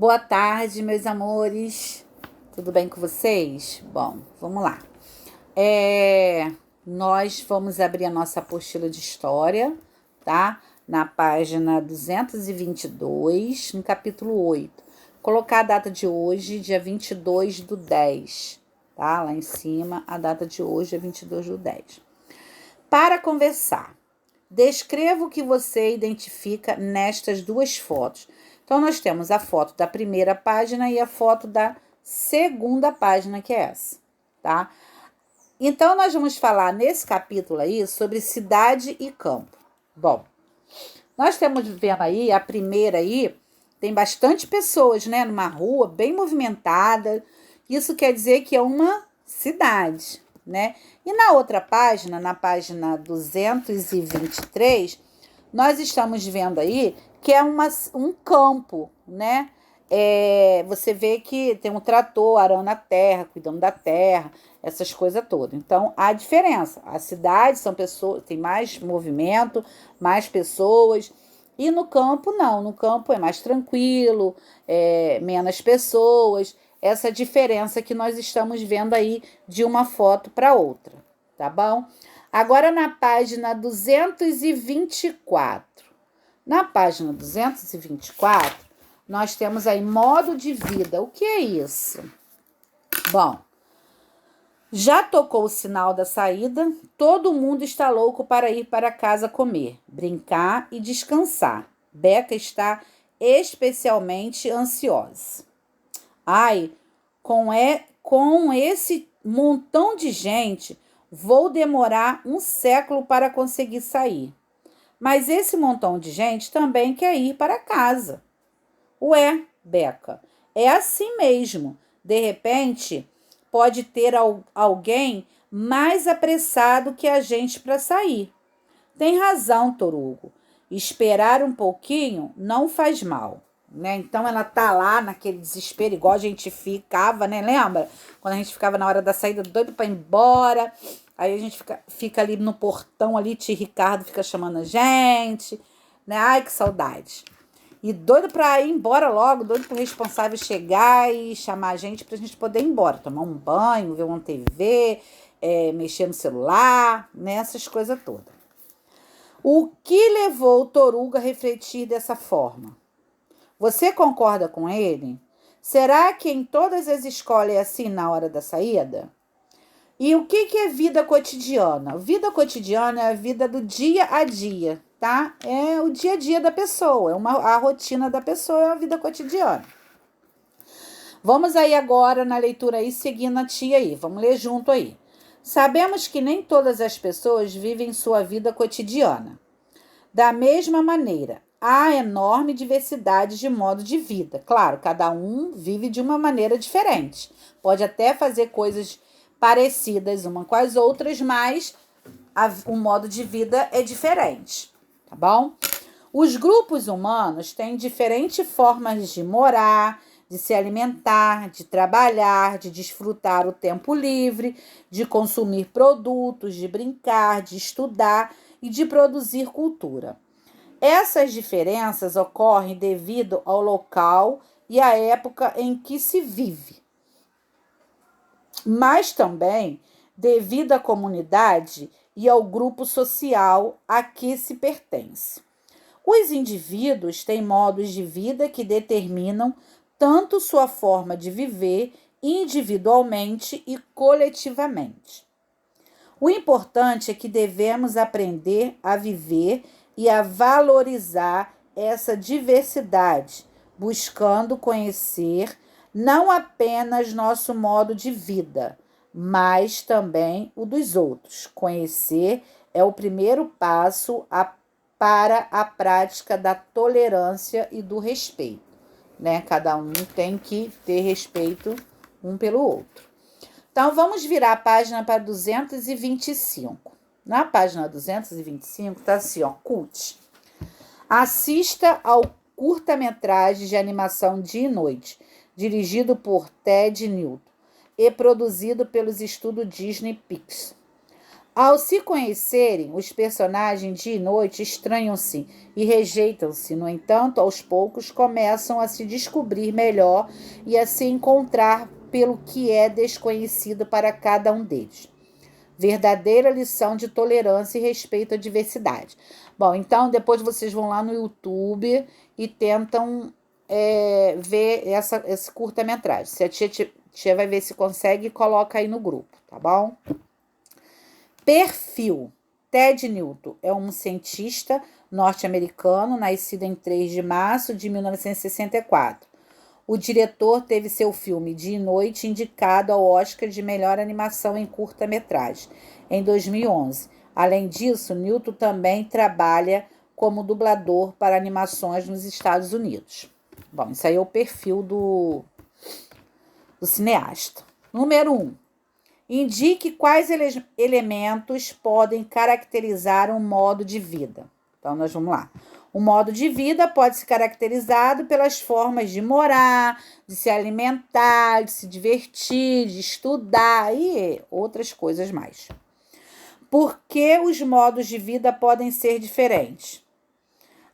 Boa tarde, meus amores. Tudo bem com vocês? Bom, vamos lá. Nós vamos abrir a nossa apostila de história, tá? Na página 222, no capítulo 8. Colocar a data de hoje, dia 22/10, tá? Lá em cima, a data de hoje é 22/10. Para conversar, descreva o que você identifica nestas duas fotos. Então, nós temos a foto da primeira página e a foto da segunda página, que é essa, tá? Então, nós vamos falar nesse capítulo aí sobre cidade e campo. Bom, nós temos vendo aí, a primeira aí, tem bastante pessoas, né? Numa rua bem movimentada. Isso quer dizer que é uma cidade, né? E na outra página, na página 223, nós estamos vendo aí que é um campo, né? Você vê que tem um trator arando a terra, cuidando da terra, essas coisas todas. Então, há diferença. A cidade são pessoas, tem mais movimento, mais pessoas. E no campo, não. No campo é mais tranquilo, menos pessoas. Essa diferença que nós estamos vendo aí de uma foto para outra, tá bom? Agora na página 224. Na página 224, nós temos aí modo de vida. O que é isso? Bom, já tocou o sinal da saída, todo mundo está louco para ir para casa comer, brincar e descansar. Beca está especialmente ansiosa. Ai, com esse montão de gente, vou demorar um século para conseguir sair. Mas esse montão de gente também quer ir para casa. Ué, Beca, é assim mesmo. De repente, pode ter alguém mais apressado que a gente para sair. Tem razão, Torugo. Esperar um pouquinho não faz mal, né? Então ela tá lá naquele desespero, igual a gente ficava, né? Lembra? Quando a gente ficava na hora da saída, doido para ir embora. Aí a gente fica ali no portão, ali, tio Ricardo fica chamando a gente, né? Ai, que saudade. E doido pra ir embora logo, doido pro responsável chegar e chamar a gente pra gente poder ir embora. Tomar um banho, ver uma TV, mexer no celular, né? Essas coisas todas. O que levou o Torugo a refletir dessa forma? Você concorda com ele? Será que em todas as escolas é assim na hora da saída? E o que é vida cotidiana? Vida cotidiana é a vida do dia a dia, tá? É o dia a dia da pessoa, a rotina da pessoa é a vida cotidiana. Vamos aí agora na leitura aí, seguindo a tia aí. Vamos ler junto aí. Sabemos que nem todas as pessoas vivem sua vida cotidiana. Da mesma maneira, há enorme diversidade de modo de vida. Claro, cada um vive de uma maneira diferente. Pode até fazer coisas parecidas uma com as outras, mas o modo de vida é diferente, tá bom? Os grupos humanos têm diferentes formas de morar, de se alimentar, de trabalhar, de desfrutar o tempo livre, de consumir produtos, de brincar, de estudar e de produzir cultura. Essas diferenças ocorrem devido ao local e à época em que se vive, mas também devido à comunidade e ao grupo social a que se pertence. Os indivíduos têm modos de vida que determinam tanto sua forma de viver individualmente e coletivamente. O importante é que devemos aprender a viver e a valorizar essa diversidade, buscando conhecer não apenas nosso modo de vida, mas também o dos outros. Conhecer é o primeiro passo para a prática da tolerância e do respeito, né? Cada um tem que ter respeito um pelo outro. Então, vamos virar a página para 225. Na página 225 está assim, ó, CUT. Assista ao curta-metragem de animação Dia e Noite, dirigido por Ted Newton e produzido pelos estúdios Disney Pixar. Ao se conhecerem, os personagens dia e noite estranham-se e rejeitam-se. No entanto, aos poucos começam a se descobrir melhor e a se encontrar pelo que é desconhecido para cada um deles. Verdadeira lição de tolerância e respeito à diversidade. Bom, então depois vocês vão lá no YouTube e tentam ver esse curta-metragem. Se a tia vai ver se consegue, coloca aí no grupo, tá bom? Perfil. Ted Newton é um cientista norte-americano, nascido em 3 de março de 1964. O diretor teve seu filme Dia e Noite indicado ao Oscar de melhor animação em curta-metragem em 2011. Além disso, Newton também trabalha como dublador para animações nos Estados Unidos. Bom, isso aí é o perfil do cineasta. Número 1. Indique quais elementos podem caracterizar um modo de vida. Então, nós vamos lá. O modo de vida pode ser caracterizado pelas formas de morar, de se alimentar, de se divertir, de estudar e outras coisas mais. Por que os modos de vida podem ser diferentes?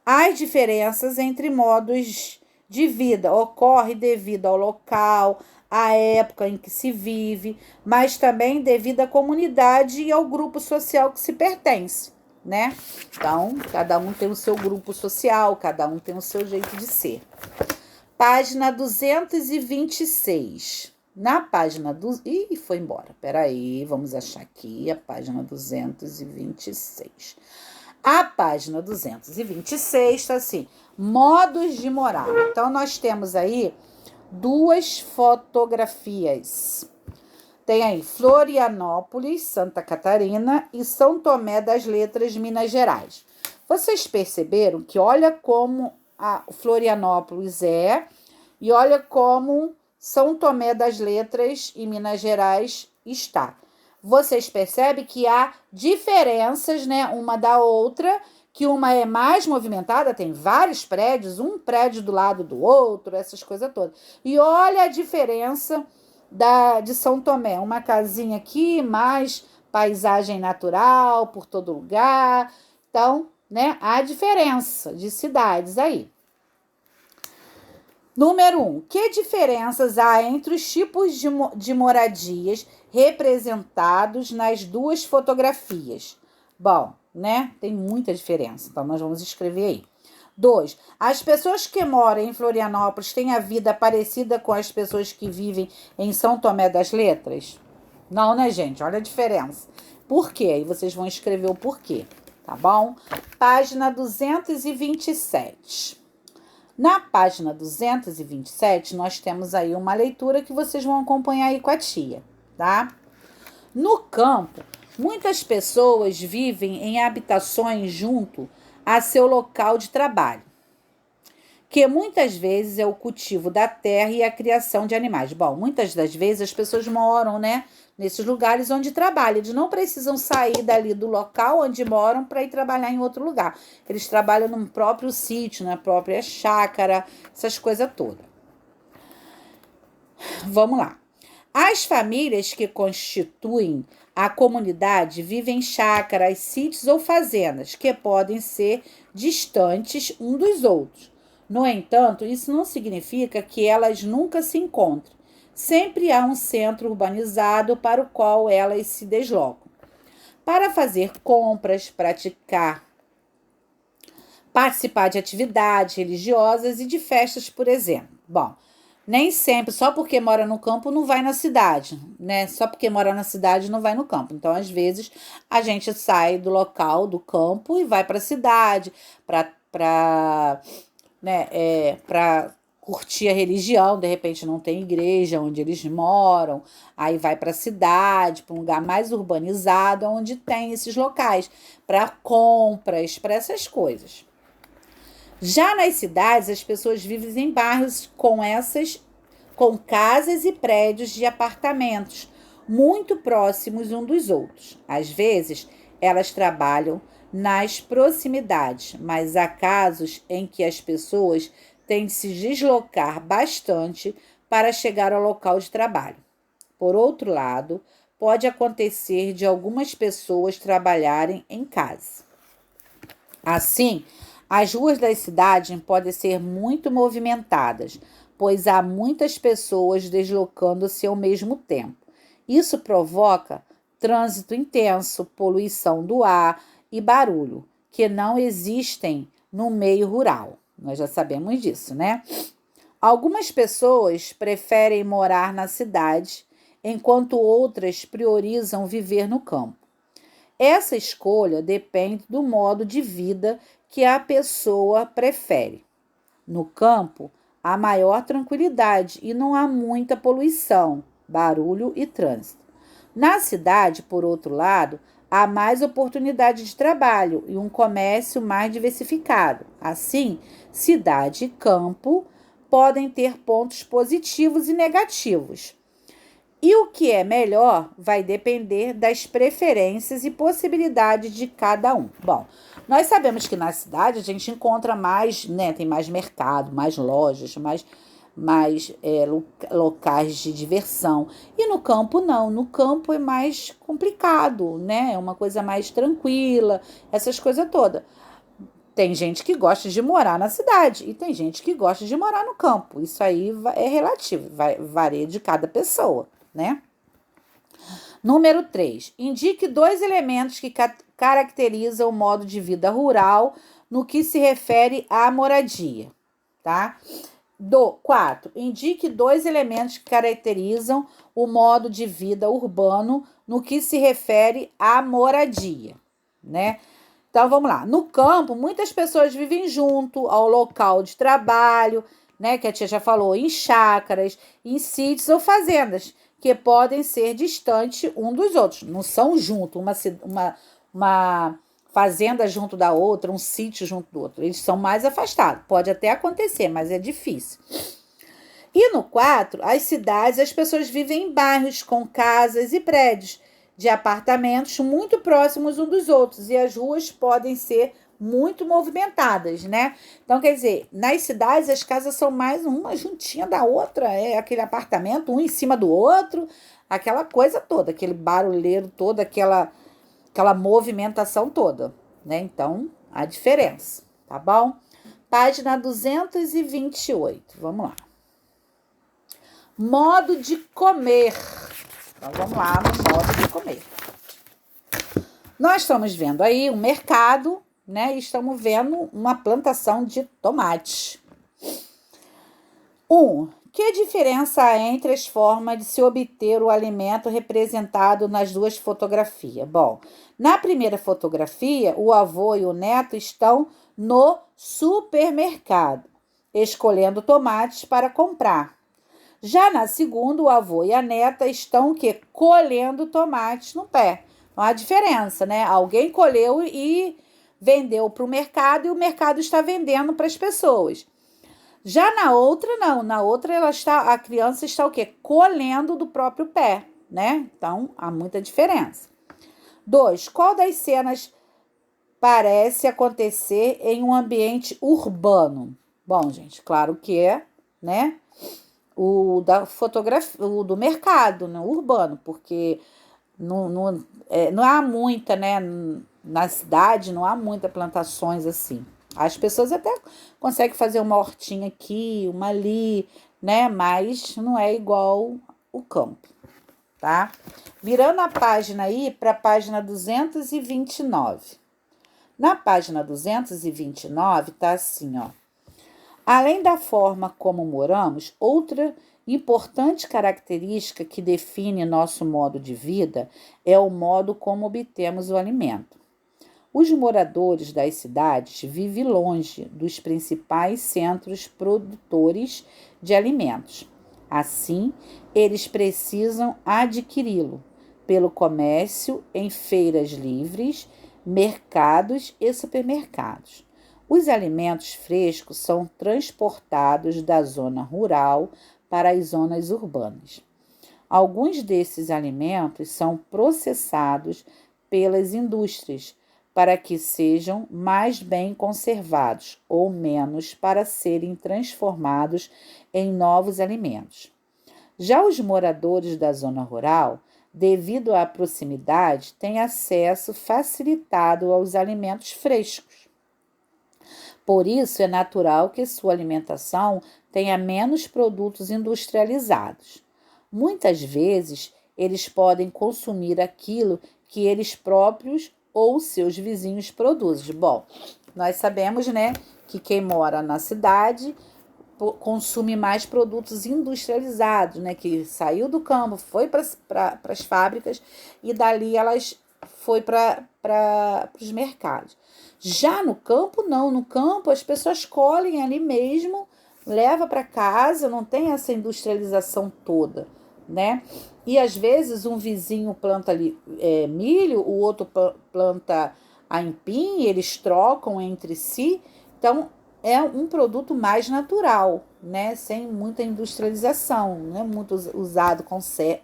As diferenças entre modos de vida ocorrem devido ao local, à época em que se vive, mas também devido à comunidade e ao grupo social que se pertence, né? Então, cada um tem o seu grupo social, cada um tem o seu jeito de ser. Página 226. Na página do... Ih, foi embora. Peraí, vamos achar aqui a página 226. A página 226 está assim, modos de morar. Então, nós temos aí 2 fotografias. Tem aí Florianópolis, Santa Catarina e São Tomé das Letras, Minas Gerais. Vocês perceberam que olha como a Florianópolis é e olha como São Tomé das Letras e Minas Gerais está. Vocês percebem que há diferenças, né, uma da outra, que uma é mais movimentada, tem vários prédios, um prédio do lado do outro, essas coisas todas. E olha a diferença de São Tomé, uma casinha aqui, mais paisagem natural por todo lugar. Então, né, há diferença de cidades aí. Número 1. Que diferenças há entre os tipos de moradias representados nas 2 fotografias? Bom, né? Tem muita diferença, então nós vamos escrever aí. 2. As pessoas que moram em Florianópolis têm a vida parecida com as pessoas que vivem em São Tomé das Letras? Não, né, gente? Olha a diferença. Por quê? Aí vocês vão escrever o porquê, tá bom? Página 227. Na página 227, nós temos aí uma leitura que vocês vão acompanhar aí com a tia, tá? No campo, muitas pessoas vivem em habitações junto a seu local de trabalho, que muitas vezes é o cultivo da terra e a criação de animais. Bom, muitas das vezes as pessoas moram, né, nesses lugares onde trabalham. Eles não precisam sair dali do local onde moram para ir trabalhar em outro lugar. Eles trabalham no próprio sítio, na própria chácara, essas coisas todas. Vamos lá. As famílias que constituem a comunidade vivem em chácaras, sítios ou fazendas, que podem ser distantes um dos outros. No entanto, isso não significa que elas nunca se encontrem. Sempre há um centro urbanizado para o qual elas se deslocam. Para fazer compras, participar de atividades religiosas e de festas, por exemplo. Bom, nem sempre, só porque mora no campo, não vai na cidade, né? Só porque mora na cidade, não vai no campo. Então, às vezes, a gente sai do local, do campo, e vai para a cidade, para curtir a religião. De repente, não tem igreja onde eles moram, aí vai para a cidade, para um lugar mais urbanizado, onde tem esses locais, para compras, para essas coisas. Já nas cidades, as pessoas vivem em bairros com casas e prédios de apartamentos muito próximos um dos outros. Às vezes, elas trabalham nas proximidades, mas há casos em que as pessoas têm de se deslocar bastante para chegar ao local de trabalho. Por outro lado, pode acontecer de algumas pessoas trabalharem em casa. Assim, as ruas das cidades podem ser muito movimentadas, pois há muitas pessoas deslocando-se ao mesmo tempo. Isso provoca trânsito intenso, poluição do ar e barulho, que não existem no meio rural. Nós já sabemos disso, né? Algumas pessoas preferem morar na cidade, enquanto outras priorizam viver no campo. Essa escolha depende do modo de vida que a pessoa prefere. No campo, há maior tranquilidade e não há muita poluição, barulho e trânsito. Na cidade, por outro lado, há mais oportunidade de trabalho e um comércio mais diversificado. Assim, cidade e campo podem ter pontos positivos e negativos. E o que é melhor vai depender das preferências e possibilidades de cada um. Bom, nós sabemos que na cidade a gente encontra mais, né? Tem mais mercado, mais lojas, mais locais de diversão. E no campo não, no campo é mais complicado, né? É uma coisa mais tranquila, essas coisas todas. Tem gente que gosta de morar na cidade e tem gente que gosta de morar no campo. Isso aí é relativo, varia de cada pessoa, né? Número 3. Indique 2 elementos que caracterizam o modo de vida rural no que se refere à moradia, tá? 4. Indique 2 elementos que caracterizam o modo de vida urbano no que se refere à moradia, né? Então, vamos lá. No campo, muitas pessoas vivem junto ao local de trabalho, né? Que a tia já falou, em chácaras, em sítios ou fazendas, que podem ser distantes um dos outros. Não são juntos, uma fazenda junto da outra, um sítio junto do outro. Eles são mais afastados. Pode até acontecer, mas é difícil. E no 4, as cidades, as pessoas vivem em bairros com casas e prédios de apartamentos muito próximos uns dos outros e as ruas podem ser muito movimentadas, né? Então, quer dizer, nas cidades as casas são mais uma juntinha da outra, é aquele apartamento um em cima do outro, aquela coisa toda, aquele barulheiro todo, aquela movimentação toda, né? Então, a diferença, tá bom? Página 228, vamos lá. Modo de comer. Então, vamos lá no modo de comer. Nós estamos vendo aí um mercado, né? E estamos vendo uma plantação de tomate. Que diferença há entre as formas de se obter o alimento representado nas duas fotografias? Bom, na primeira fotografia, o avô e o neto estão no supermercado, escolhendo tomates para comprar. Já na segunda, o avô e a neta estão colhendo tomates no pé. Então, a diferença, né? Alguém colheu e vendeu para o mercado e o mercado está vendendo para as pessoas. Já na outra, não. Na outra, a criança está colhendo do próprio pé, né? Então, há muita diferença. 2. Qual das cenas parece acontecer em um ambiente urbano? Bom, gente, claro que é, né? O da fotografia, o do mercado, né, urbano, porque não há muita, né? Na cidade não há muitas plantações assim. As pessoas até conseguem fazer uma hortinha aqui, uma ali, né? Mas não é igual o campo, tá? Virando a página aí para a página 229. Na página 229 tá assim, ó. Além da forma como moramos, outra importante característica que define nosso modo de vida é o modo como obtemos o alimento. Os moradores das cidades vivem longe dos principais centros produtores de alimentos. Assim, eles precisam adquiri-lo pelo comércio em feiras livres, mercados e supermercados. Os alimentos frescos são transportados da zona rural para as zonas urbanas. Alguns desses alimentos são processados pelas indústrias para que sejam mais bem conservados ou menos para serem transformados em novos alimentos. Já os moradores da zona rural devido à proximidade, têm acesso facilitado aos alimentos frescos. Por isso, é natural que sua alimentação tenha menos produtos industrializados. Muitas vezes, eles podem consumir aquilo que eles próprios ou seus vizinhos produzem. Bom, nós sabemos, né, que quem mora na cidade consome mais produtos industrializados, né, que saiu do campo, foi para as fábricas e dali elas foi para os mercados. Já no campo, não. No campo, as pessoas colhem ali mesmo, leva para casa, não tem essa industrialização toda, né? E às vezes um vizinho planta ali milho, o outro planta aipim, eles trocam entre si. Então, é um produto mais natural, né? Sem muita industrialização, não é muito usado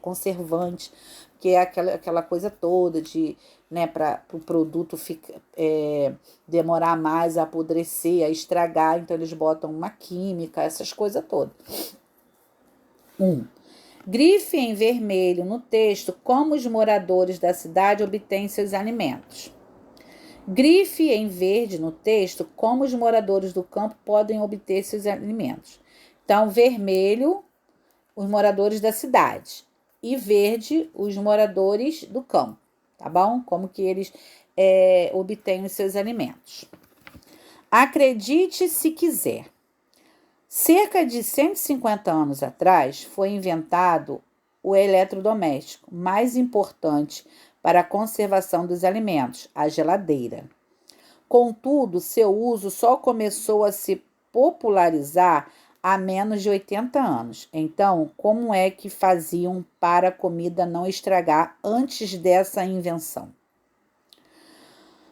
conservante, que é aquela coisa toda de, né, para o produto demorar mais a apodrecer, a estragar, então eles botam uma química, essas coisas todas. Grife em vermelho no texto como os moradores da cidade obtêm seus alimentos. Grife em verde no texto como os moradores do campo podem obter seus alimentos. Então, vermelho, os moradores da cidade, e verde, os moradores do campo, tá bom? Como que eles obtêm os seus alimentos. Acredite se quiser. Cerca de 150 anos atrás, foi inventado o eletrodoméstico mais importante para a conservação dos alimentos, a geladeira. Contudo, seu uso só começou a se popularizar há menos de 80 anos. Então, como é que faziam para a comida não estragar antes dessa invenção?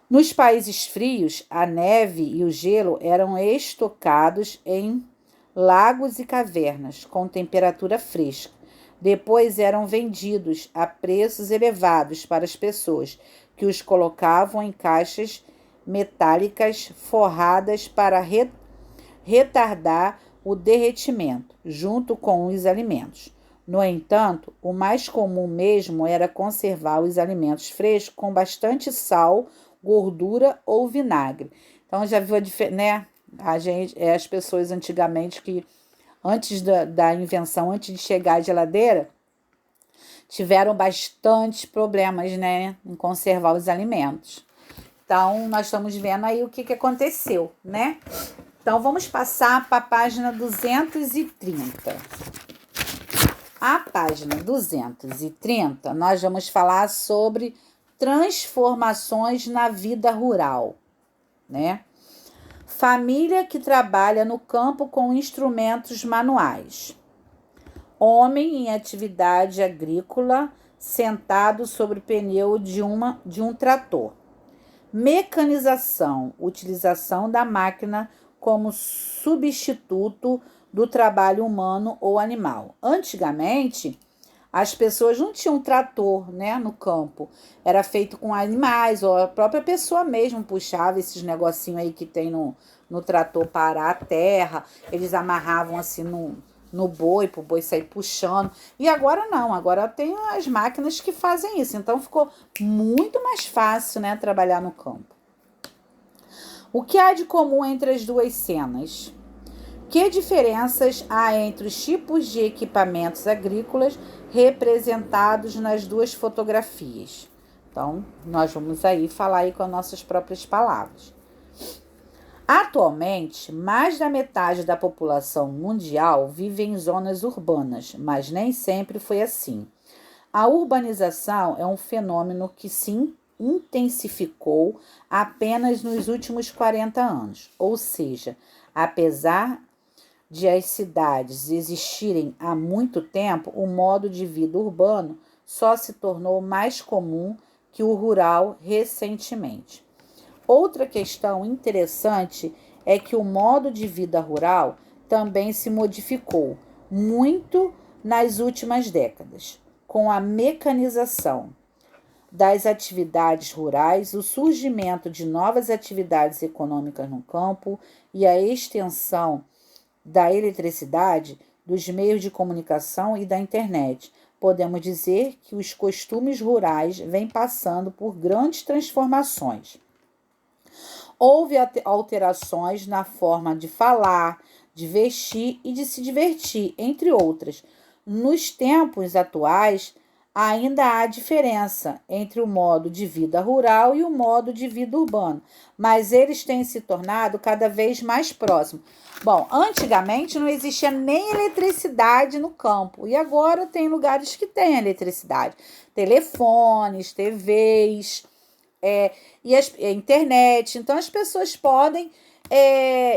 Nos países frios, a neve e o gelo eram estocados em lagos e cavernas com temperatura fresca. Depois eram vendidos a preços elevados para as pessoas, que os colocavam em caixas metálicas forradas para retardar o derretimento, junto com os alimentos. No entanto, o mais comum mesmo era conservar os alimentos frescos com bastante sal, gordura ou vinagre. Então, já viu a diferença, né? As pessoas antigamente que antes da invenção, antes de chegar à geladeira, tiveram bastante problemas, né, em conservar os alimentos. Então, nós estamos vendo aí o que aconteceu, né? Então, vamos passar para a página 230. A página 230, nós vamos falar sobre transformações na vida rural, né? Família que trabalha no campo com instrumentos manuais. Homem em atividade agrícola sentado sobre o pneu de um trator. Mecanização, utilização da máquina como substituto do trabalho humano ou animal. Antigamente, as pessoas não tinham trator, né, no campo. Era feito com animais, ou a própria pessoa mesmo puxava esses negocinhos aí que tem no trator parar a terra. Eles amarravam assim no boi, para o boi sair puxando. E agora não, agora tem as máquinas que fazem isso. Então ficou muito mais fácil, né, trabalhar no campo. O que há de comum entre as duas cenas? Que diferenças há entre os tipos de equipamentos agrícolas representados nas duas fotografias? Então, nós vamos aí falar aí com as nossas próprias palavras. Atualmente, mais da metade da população mundial vive em zonas urbanas, mas nem sempre foi assim. A urbanização é um fenômeno que se intensificou apenas nos últimos 40 anos, ou seja, apesar de as cidades existirem há muito tempo, o modo de vida urbano só se tornou mais comum que o rural recentemente. Outra questão interessante é que o modo de vida rural também se modificou muito nas últimas décadas. Com a mecanização das atividades rurais, o surgimento de novas atividades econômicas no campo e a extensão da eletricidade, dos meios de comunicação e da internet, podemos dizer que os costumes rurais vêm passando por grandes transformações. Houve alterações na forma de falar, de vestir e de se divertir, entre outras. Nos tempos atuais, ainda há diferença entre o modo de vida rural e o modo de vida urbano, mas eles têm se tornado cada vez mais próximos. Bom, antigamente não existia nem eletricidade no campo, e agora tem lugares que têm eletricidade. Telefones, TVs, e a internet. Então, as pessoas podem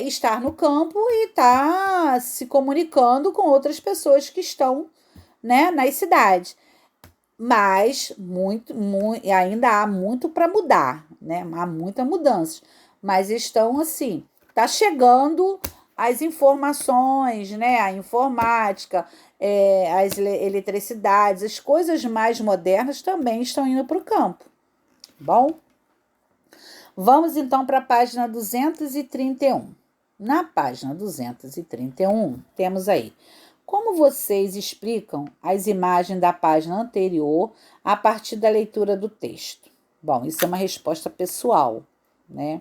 estar no campo e estar se comunicando com outras pessoas que estão, né, nas cidades. Mas ainda há muito para mudar, né? Há muita mudança. Mas estão assim, tá chegando as informações, né? A informática, as eletricidades, as coisas mais modernas também estão indo para o campo. Bom, vamos então para a página 231. Na página 231, temos aí: como vocês explicam as imagens da página anterior a partir da leitura do texto? Bom, isso é uma resposta pessoal, né?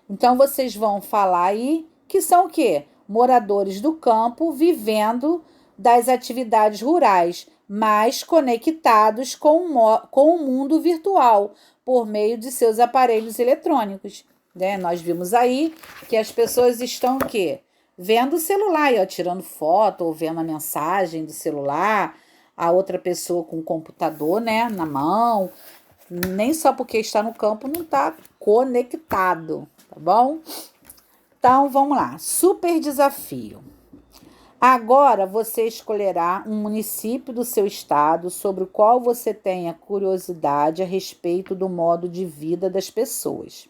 Então, vocês vão falar aí que são o quê? Moradores do campo vivendo das atividades rurais, mas conectados com o mundo virtual por meio de seus aparelhos eletrônicos, né? Nós vimos aí que as pessoas estão o quê? Vendo o celular, ó, tirando foto ou vendo a mensagem do celular, a outra pessoa com o computador, né, na mão. Nem só porque está no campo não está conectado, tá bom? Então, vamos lá. Super desafio. Agora você escolherá um município do seu estado sobre o qual você tenha curiosidade a respeito do modo de vida das pessoas.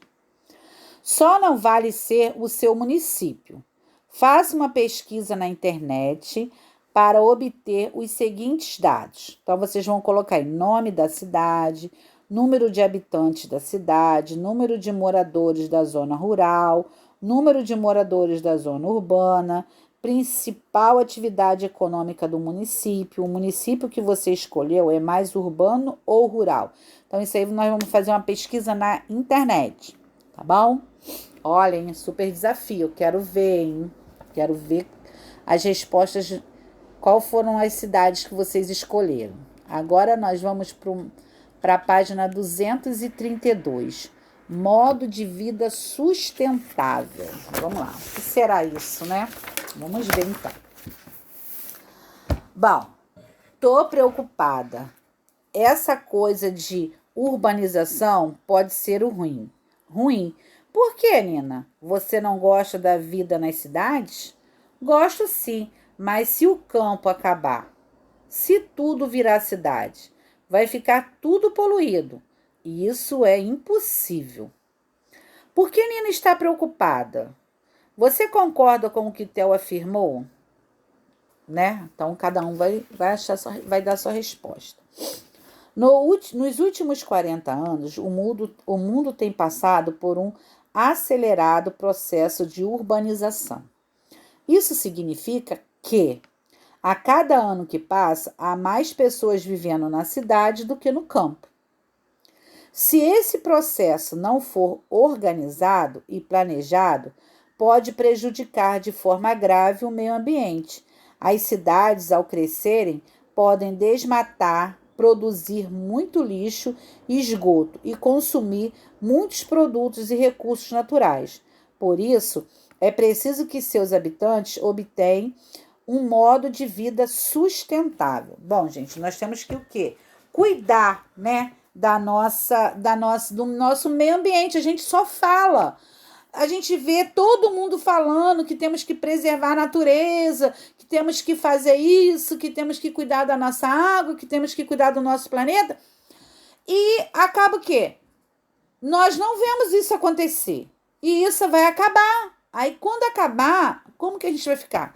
Só não vale ser o seu município. Faça uma pesquisa na internet para obter os seguintes dados. Então, vocês vão colocar aí nome da cidade, número de habitantes da cidade, número de moradores da zona rural, número de moradores da zona urbana, principal atividade econômica do município, o município que você escolheu é mais urbano ou rural. Então, isso aí nós vamos fazer uma pesquisa na internet, tá bom? Olhem, super desafio, quero ver, hein? Quero ver as respostas, qual foram as cidades que vocês escolheram. Agora nós vamos para a página 232. Modo de vida sustentável. Vamos lá, o que será isso, né? Vamos ver então. Bom, tô preocupada. Essa coisa de urbanização pode ser ruim. Ruim. Por que, Nina? Você não gosta da vida nas cidades? Gosto sim, mas se o campo acabar, se tudo virar cidade, vai ficar tudo poluído. E isso é impossível. Por que Nina está preocupada? Você concorda com o que Theo afirmou? Né? Então, cada um vai dar sua resposta. Nos últimos 40 anos, o mundo tem passado por um acelerado processo de urbanização. Isso significa que, a cada ano que passa, há mais pessoas vivendo na cidade do que no campo. Se esse processo não for organizado e planejado, pode prejudicar de forma grave o meio ambiente. As cidades, ao crescerem, podem desmatar, produzir muito lixo e esgoto e consumir muitos produtos e recursos naturais. Por isso, é preciso que seus habitantes obtenham um modo de vida sustentável. Bom, gente, nós temos que o quê? Cuidar, né, do nosso meio ambiente. A gente só fala. A gente vê todo mundo falando que temos que preservar a natureza, que temos que fazer isso, que temos que cuidar da nossa água, que temos que cuidar do nosso planeta. E acaba o quê? Nós não vemos isso acontecer. E isso vai acabar. Aí, quando acabar, como que a gente vai ficar?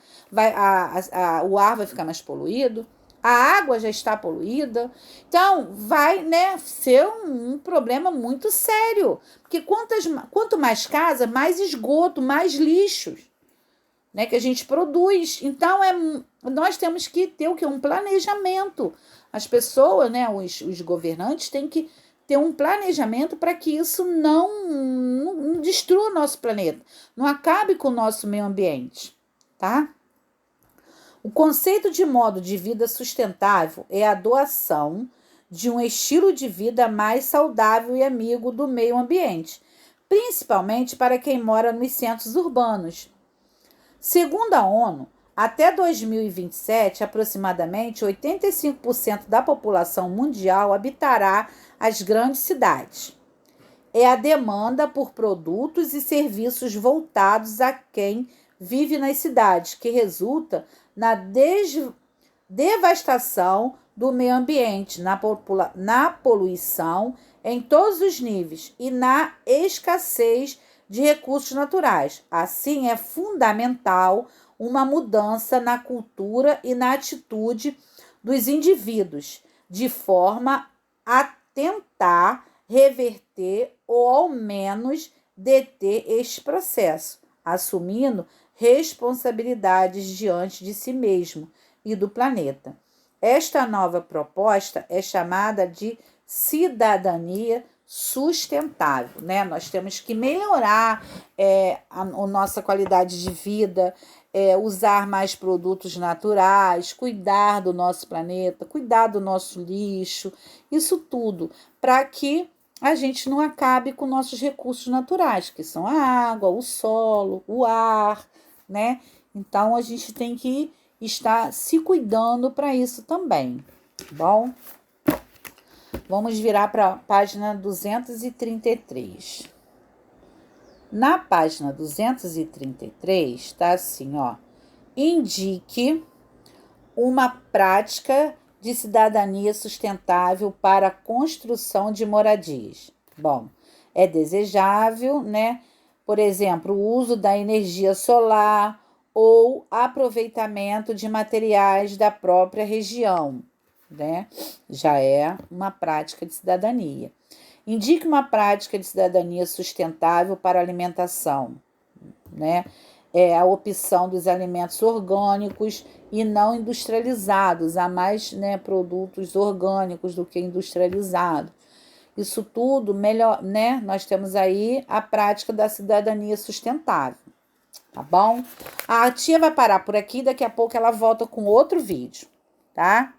O ar vai ficar mais poluído, a água já está poluída. Então, vai, né, ser um problema muito sério. Porque quanto mais casa, mais esgoto, mais lixos. né, que a gente produz. Então, nós temos que ter o quê? Um planejamento. As pessoas, né, os governantes têm que ter um planejamento para que isso não destrua o nosso planeta, não acabe com o nosso meio ambiente, tá? O conceito de modo de vida sustentável é a adoção de um estilo de vida mais saudável e amigo do meio ambiente, principalmente para quem mora nos centros urbanos. Segundo a ONU, até 2027, aproximadamente 85% da população mundial habitará as grandes cidades. É a demanda por produtos e serviços voltados a quem vive nas cidades, que resulta na devastação do meio ambiente, na poluição em todos os níveis e na escassez de recursos naturais. Assim, é fundamental uma mudança na cultura e na atitude dos indivíduos, de forma a tentar reverter ou ao menos deter este processo, assumindo responsabilidades diante de si mesmo e do planeta. Esta nova proposta é chamada de cidadania sustentável, né? Nós temos que melhorar a nossa qualidade de vida, usar mais produtos naturais, cuidar do nosso planeta, cuidar do nosso lixo, isso tudo, para que a gente não acabe com nossos recursos naturais, que são a água, o solo, o ar, né? Então, a gente tem que estar se cuidando para isso também, tá bom? Vamos virar para a página 233. Na página 233, está assim, ó. Indique uma prática de cidadania sustentável para a construção de moradias. Bom, é desejável, né? Por exemplo, o uso da energia solar ou aproveitamento de materiais da própria região, né? Já é uma prática de cidadania. Indique uma prática de cidadania sustentável para a alimentação, né? É a opção dos alimentos orgânicos e não industrializados. Há mais, né, produtos orgânicos do que industrializados. Isso tudo melhor, né? Nós temos aí a prática da cidadania sustentável, tá bom? A tia vai parar por aqui, daqui a pouco ela volta com outro vídeo, tá?